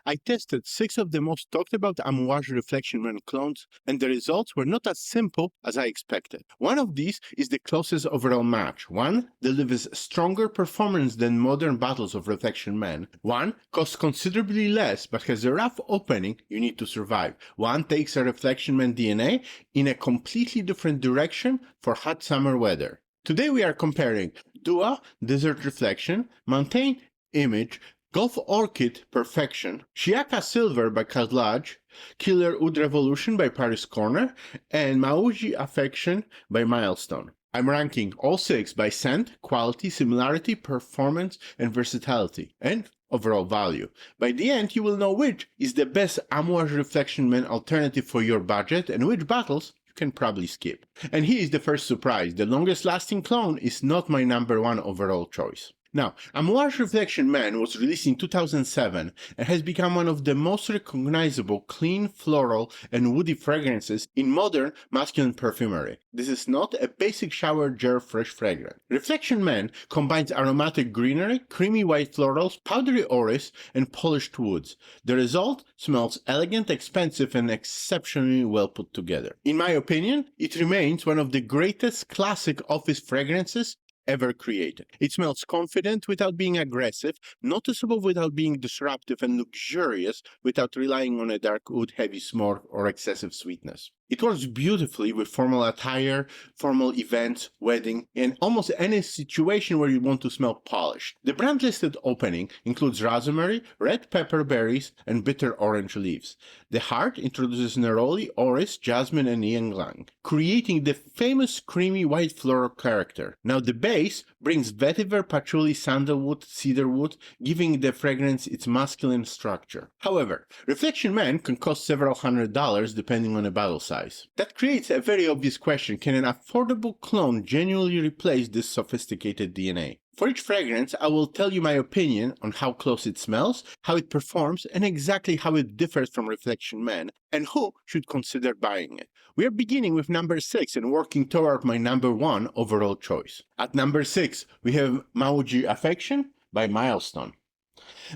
I tested 6 of the most talked about Amouage Reflection Man clones, and the results were not as simple as I expected. One of these is the closest overall match. One delivers stronger performance than modern bottles of Reflection Man. One costs considerably less but has a rough opening you need to survive. One takes a Reflection Man DNA in a completely different direction for hot summer weather. Today we are comparing Dua Desert Reflection, Montagne Image, Gulf Orchid Perfection, Shiyaaka Silver by Khadlaj, Killer Oud Revolution by Paris Corner, and Mouj Affection by Milestone. I'm ranking all 6 by scent, quality, similarity, performance, and versatility, and overall value. By the end, you will know which is the best Amouage Reflection Man alternative for your budget and which bottles you can probably skip. And here is the first surprise: the longest lasting clone is not my number 1 overall choice. Now, Amouage Reflection Man was released in 2007 and has become one of the most recognizable clean, floral, and woody fragrances in modern masculine perfumery. This is not a basic shower gel fresh fragrance. Reflection Man combines aromatic greenery, creamy white florals, powdery orris, and polished woods. The result smells elegant, expensive, and exceptionally well put together. In my opinion, it remains one of the greatest classic office fragrances ever created. It smells confident without being aggressive, noticeable without being disruptive, and luxurious without relying on a dark wood, heavy smoke, or excessive sweetness. It works beautifully with formal attire, formal events, wedding, and almost any situation where you want to smell polished. The brand listed opening includes rosemary, red pepper berries, and bitter orange leaves. The heart introduces neroli, orris, jasmine, and ylang-ylang, creating the famous creamy white floral character. Now the base brings vetiver, patchouli, sandalwood, cedarwood, giving the fragrance its masculine structure. However, Reflection Man can cost several $100s depending on the bottle size. That creates a very obvious question: can an affordable clone genuinely replace this sophisticated DNA? For each fragrance, I will tell you my opinion on how close it smells, how it performs, and exactly how it differs from Reflection Man, and who should consider buying it. We are beginning with number 6 and working toward my number 1 overall choice. At number 6, we have Mouj Affection by Milestone.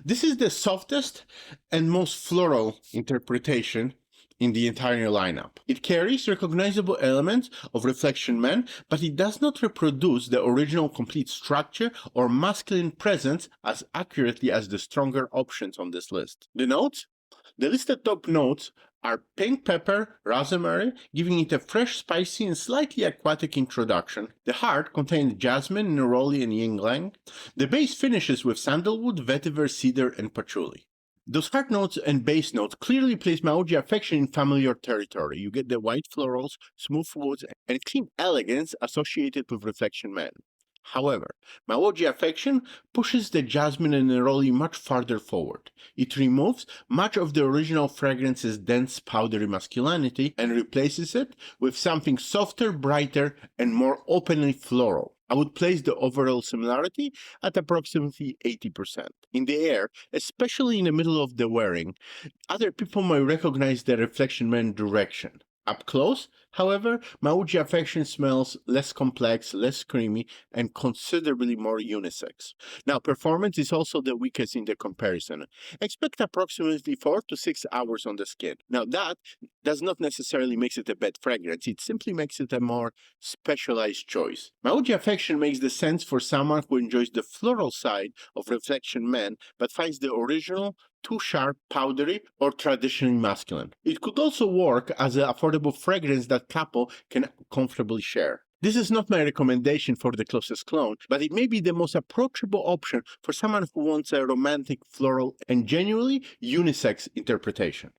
This is the softest and most floral interpretation in the entire lineup. It carries recognizable elements of Reflection Man, but it does not reproduce the original complete structure or masculine presence as accurately as the stronger options on this list. The notes? The listed top notes are pink pepper, rosemary, giving it a fresh, spicy, and slightly aquatic introduction. The heart contains jasmine, neroli, and ylang-ylang. The base finishes with sandalwood, vetiver, cedar, and patchouli. Those heart notes and base notes clearly place Mouj Affection in familiar territory. You get the white florals, smooth woods, and clean elegance associated with Reflection Man. However, Mouj Affection pushes the jasmine and neroli much farther forward. It removes much of the original fragrance's dense, powdery masculinity and replaces it with something softer, brighter, and more openly floral. I would place the overall similarity at approximately 80%. In the air, especially in the middle of the wearing, other people might recognize the Reflection Man direction. Up close, however, Mouj Affection smells less complex, less creamy, and considerably more unisex. Now, performance is also the weakest in the comparison. Expect approximately 4 to 6 hours on the skin. Now, that does not necessarily make it a bad fragrance, it simply makes it a more specialized choice. Mouj Affection makes the sense for someone who enjoys the floral side of Reflection Man, but finds the original too sharp, powdery, or traditionally masculine. It could also work as an affordable fragrance that couple can comfortably share. This is not my recommendation for the closest clone, but it may be the most approachable option for someone who wants a romantic, floral, and genuinely unisex interpretation.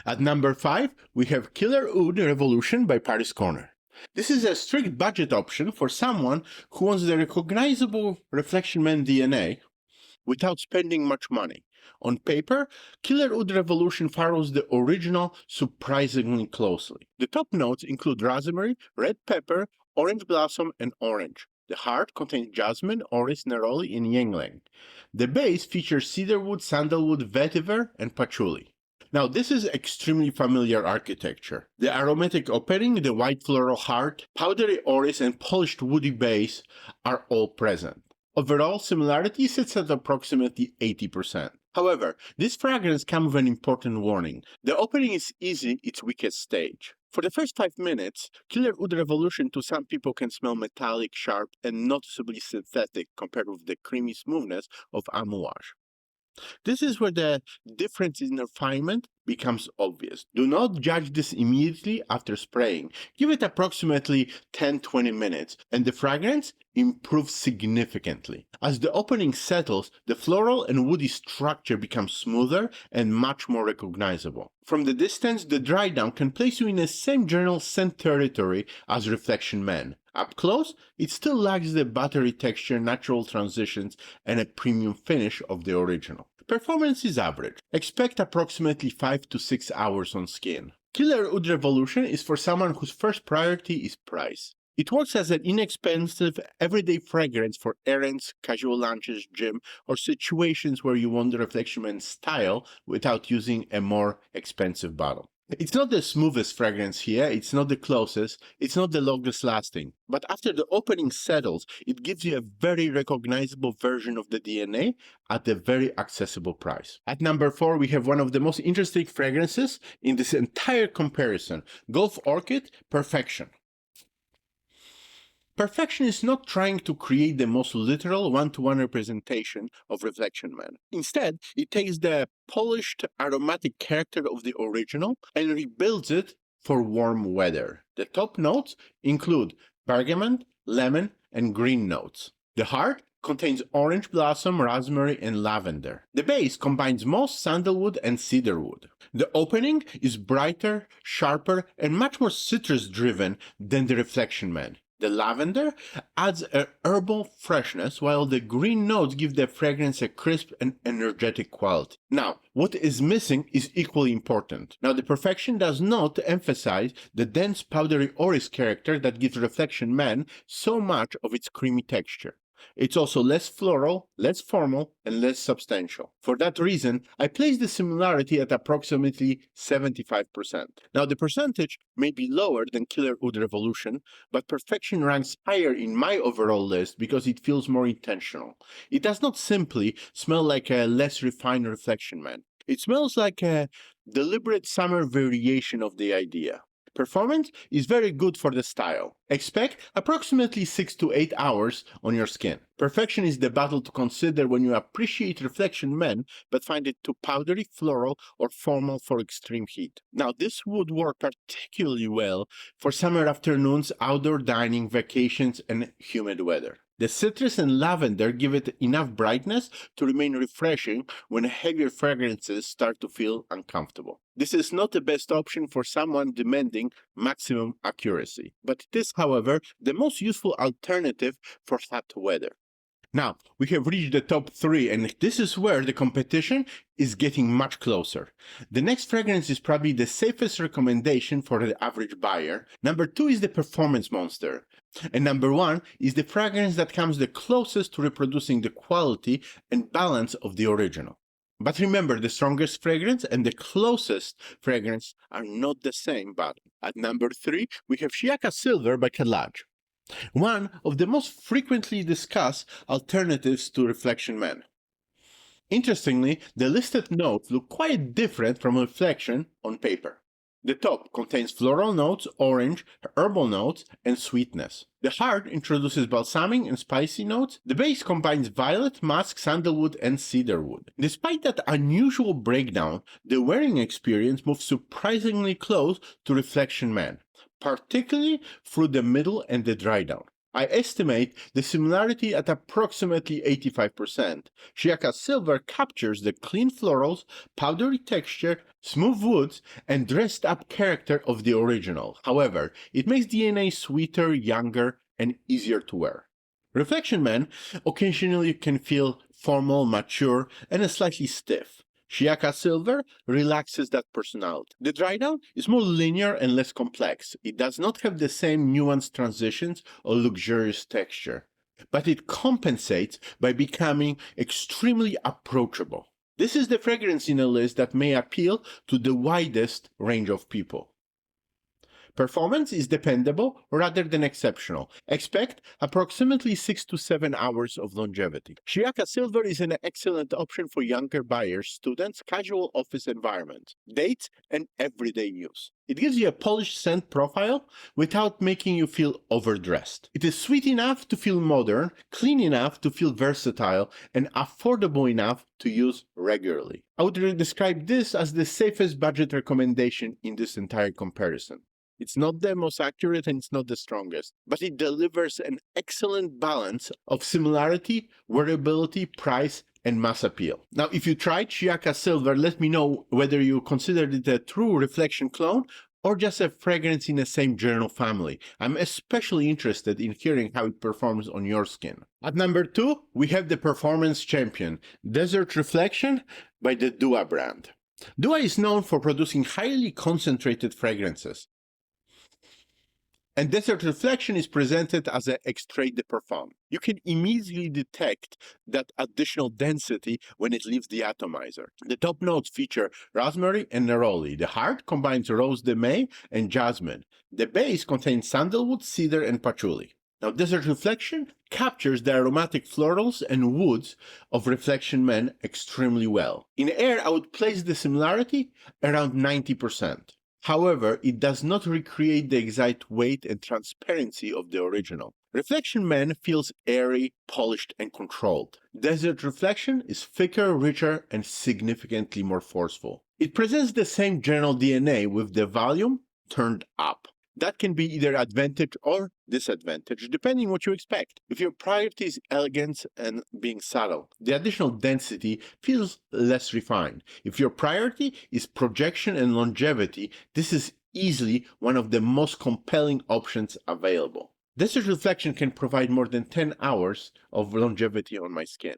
At number 5, we have Killer Oud Revolution by Paris Corner. This is a strict budget option for someone who wants the recognizable Reflection Man DNA without spending much money. On paper, Killer Oud Revolution follows the original surprisingly closely. The top notes include rosemary, red pepper, orange blossom, and orange. The heart contains jasmine, orris, neroli, and ylang-ylang. The base features cedarwood, sandalwood, vetiver, and patchouli. Now, this is extremely familiar architecture. The aromatic opening, the white floral heart, powdery orris, and polished woody base are all present. Overall similarity sits at approximately 80%. However, this fragrance comes with an important warning. The opening is easy, its weakest stage. For the first 5 minutes, Killer Oud Revolution to some people can smell metallic, sharp, and noticeably synthetic compared with the creamy smoothness of Amouage. This is where the difference in refinement becomes obvious. Do not judge this immediately after spraying. Give it approximately 10-20 minutes, and the fragrance improves significantly. As the opening settles, the floral and woody structure becomes smoother and much more recognizable. From the distance, the dry down can place you in the same general scent territory as Reflection Man. Up close, it still lacks the buttery texture, natural transitions, and a premium finish of the original. Performance is average. Expect approximately 5 to 6 hours on skin. Killer Oud Revolution is for someone whose first priority is price. It works as an inexpensive, everyday fragrance for errands, casual lunches, gym, or situations where you want the Reflection Man style without using a more expensive bottle. It's not the smoothest fragrance here, it's not the closest, it's not the longest lasting, but after the opening settles, it gives you a very recognizable version of the DNA at a very accessible price. At number 4, we have one of the most interesting fragrances in this entire comparison, Gulf Orchid Perfection. Perfection is not trying to create the most literal one-to-one representation of Reflection Man. Instead, it takes the polished, aromatic character of the original and rebuilds it for warm weather. The top notes include bergamot, lemon, and green notes. The heart contains orange blossom, raspberry, and lavender. The base combines moss, sandalwood, and cedarwood. The opening is brighter, sharper, and much more citrus-driven than the Reflection Man. The lavender adds a herbal freshness, while the green notes give the fragrance a crisp and energetic quality. Now, what is missing is equally important. Now, the Perfection does not emphasize the dense powdery orris character that gives Reflection Man so much of its creamy texture. It's also less floral, less formal, and less substantial. For that reason, I place the similarity at approximately 75%. Now, the percentage may be lower than Killer Oud Revolution, but Perfection ranks higher in my overall list because it feels more intentional. It does not simply smell like a less refined Reflection Man. It smells like a deliberate summer variation of the idea. Performance is very good for the style. Expect approximately 6 to 8 hours on your skin. Perfection is the bottle to consider when you appreciate Reflection Man but find it too powdery, floral, or formal for extreme heat. Now, this would work particularly well for summer afternoons, outdoor dining, vacations, and humid weather. The citrus and lavender give it enough brightness to remain refreshing when heavier fragrances start to feel uncomfortable. This is not the best option for someone demanding maximum accuracy, but it is, however, the most useful alternative for hot weather. Now, we have reached the top 3, and this is where the competition is getting much closer. The next fragrance is probably the safest recommendation for the average buyer. Number 2 is the Performance Monster. And number 1 is the fragrance that comes the closest to reproducing the quality and balance of the original. But remember, the strongest fragrance and the closest fragrance are not the same bottle. At number 3, we have Shiyaaka Silver by Khadlaj, one of the most frequently discussed alternatives to Reflection Man. Interestingly, the listed notes look quite different from Reflection on paper. The top contains floral notes, orange, herbal notes, and sweetness. The heart introduces balsamic and spicy notes. The base combines violet, musk, sandalwood, and cedarwood. Despite that unusual breakdown, the wearing experience moves surprisingly close to Reflection Man, particularly through the middle and the dry down. I estimate the similarity at approximately 85%. Shiyaaka Silver captures the clean florals, powdery texture, smooth woods, and dressed-up character of the original. However, it makes DNA sweeter, younger, and easier to wear. Reflection Man occasionally can feel formal, mature, and slightly stiff. Shiyaaka Silver relaxes that personality. The dry down is more linear and less complex. It does not have the same nuanced transitions or luxurious texture, but it compensates by becoming extremely approachable. This is the fragrance in a list that may appeal to the widest range of people. Performance is dependable rather than exceptional. Expect approximately 6 to 7 hours of longevity. Shiyaaka Silver is an excellent option for younger buyers, students, casual office environments, dates, and everyday use. It gives you a polished scent profile without making you feel overdressed. It is sweet enough to feel modern, clean enough to feel versatile, and affordable enough to use regularly. I would describe this as the safest budget recommendation in this entire comparison. It's not the most accurate and it's not the strongest, but it delivers an excellent balance of similarity, wearability, price, and mass appeal. Now, if you tried Shiyaaka Silver, let me know whether you considered it a true reflection clone or just a fragrance in the same general family. I'm especially interested in hearing how it performs on your skin. At number 2, we have the performance champion, Desert Reflection by the Dua brand. Dua is known for producing highly concentrated fragrances, and Desert Reflection is presented as an extrait de parfum. You can immediately detect that additional density when it leaves the atomizer. The top notes feature raspberry and neroli. The heart combines rose de may and jasmine. The base contains sandalwood, cedar, and patchouli. Now, Desert Reflection captures the aromatic florals and woods of Reflection Man extremely well. In air, I would place the similarity around 90%. However, it does not recreate the exact weight and transparency of the original. Reflection Man feels airy, polished, and controlled. Desert Reflection is thicker, richer, and significantly more forceful. It presents the same general DNA with the volume turned up. That can be either advantage or disadvantage, depending what you expect. If your priority is elegance and being subtle, the additional density feels less refined. If your priority is projection and longevity, this is easily one of the most compelling options available. Desert Reflection can provide more than 10 hours of longevity on my skin.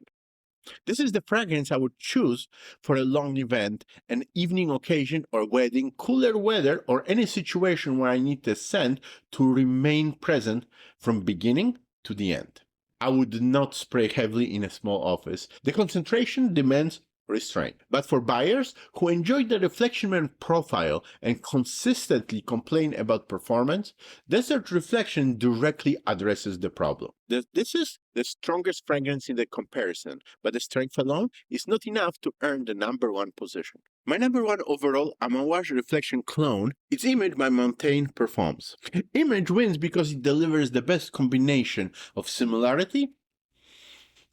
This is the fragrance I would choose for a long event, an evening occasion or wedding, cooler weather, or any situation where I need the scent to remain present from beginning to the end. I would not spray heavily in a small office. The concentration demands restraint. But for buyers who enjoy the Reflection Man profile and consistently complain about performance, Desert Reflection directly addresses the problem. This is the strongest fragrance in the comparison, but the strength alone is not enough to earn the number 1 position. My number 1 overall Amouage Reflection clone is Image by Montagne Parfums. Image wins because it delivers the best combination of similarity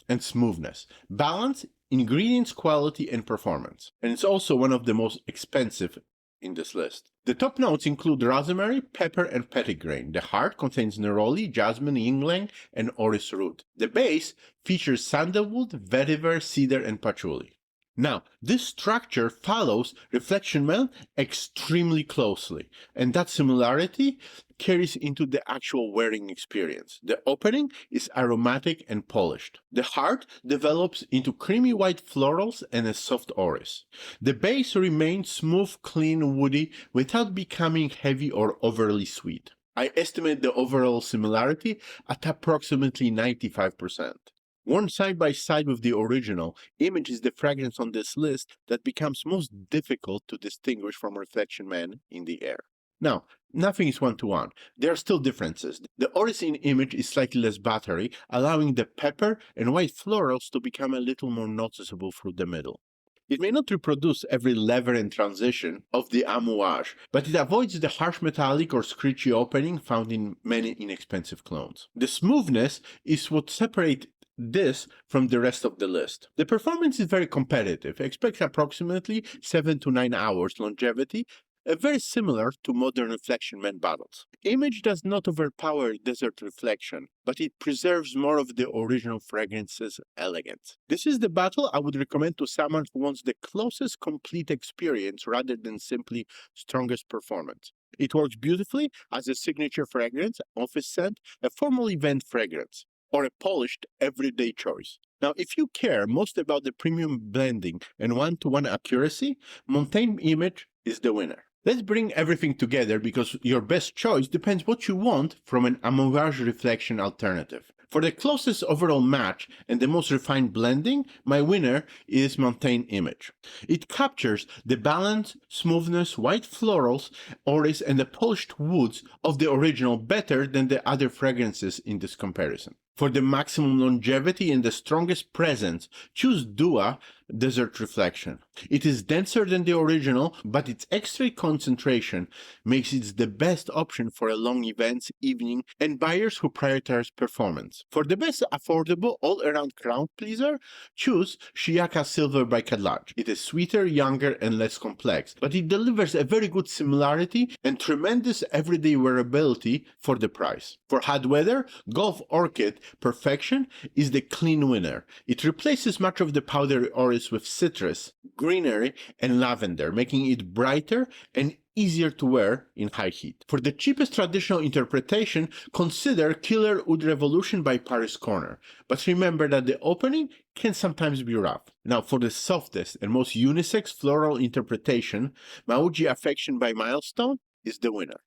and smoothness, balance, ingredients, quality, and performance. And it's also one of the most expensive in this list. The top notes include rosemary, pepper, and petitgrain. The heart contains neroli, jasmine, ylang, and orris root. The base features sandalwood, vetiver, cedar, and patchouli. Now, this structure follows Reflection Man extremely closely, and that similarity carries into the actual wearing experience. The opening is aromatic and polished. The heart develops into creamy white florals and a soft orris. The base remains smooth, clean, woody without becoming heavy or overly sweet. I estimate the overall similarity at approximately 95%. Worn side by side with the original, Image is the fragrance on this list that becomes most difficult to distinguish from Reflection Man in the air. Now, nothing is one-to-one. There are still differences. The orris in Image is slightly less buttery, allowing the pepper and white florals to become a little more noticeable through the middle. It may not reproduce every lever and transition of the Amouage, but it avoids the harsh metallic or screechy opening found in many inexpensive clones. The smoothness is what separates this from the rest of the list. The performance is very competitive. Expect approximately 7 to 9 hours longevity, very similar to modern Reflection Man bottles. Image does not overpower Desert Reflection, but it preserves more of the original fragrance's elegance. This is the bottle I would recommend to someone who wants the closest complete experience rather than simply strongest performance. It works beautifully as a signature fragrance, office scent, a formal event fragrance, or a polished everyday choice. Now, if you care most about the premium blending and one-to-one accuracy, Montagne Image is the winner. Let's bring everything together because your best choice depends what you want from an Amouage Reflection alternative. For the closest overall match and the most refined blending, my winner is Montagne Image. It captures the balance, smoothness, white florals, oris, and the polished woods of the original better than the other fragrances in this comparison. For the maximum longevity and the strongest presence, choose Dua Desert Reflection. It is denser than the original, but its extra concentration makes it the best option for a long events, evening, and buyers who prioritize performance. For the best affordable all-around crowd pleaser, choose Shiyaaka Silver by Khadlaj. It is sweeter, younger, and less complex, but it delivers a very good similarity and tremendous everyday wearability for the price. For hot weather, Golf Orchid Perfection is the clean winner. It replaces much of the powdery oris with citrus, greenery, and lavender, making it brighter and easier to wear in high heat. For the cheapest traditional interpretation, consider Killer Oud Revolution by Paris Corner, but remember that the opening can sometimes be rough. Now, for the softest and most unisex floral interpretation, Mouj Affection by Milestone is the winner,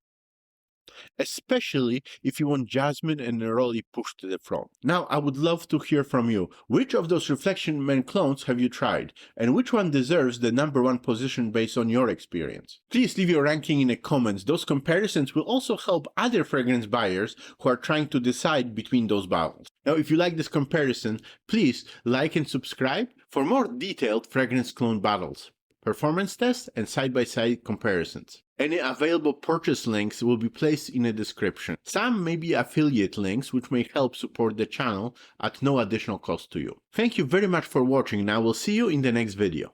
especially if you want jasmine and neroli pushed to the front. Now, I would love to hear from you. Which of those Reflection Man clones have you tried, and which one deserves the #1 position based on your experience? Please leave your ranking in the comments. Those comparisons will also help other fragrance buyers who are trying to decide between those bottles. Now, if you like this comparison, please like and subscribe for more detailed fragrance clone battles, performance tests, and side-by-side comparisons. Any available purchase links will be placed in the description. Some may be affiliate links which may help support the channel at no additional cost to you. Thank you very much for watching and I will see you in the next video.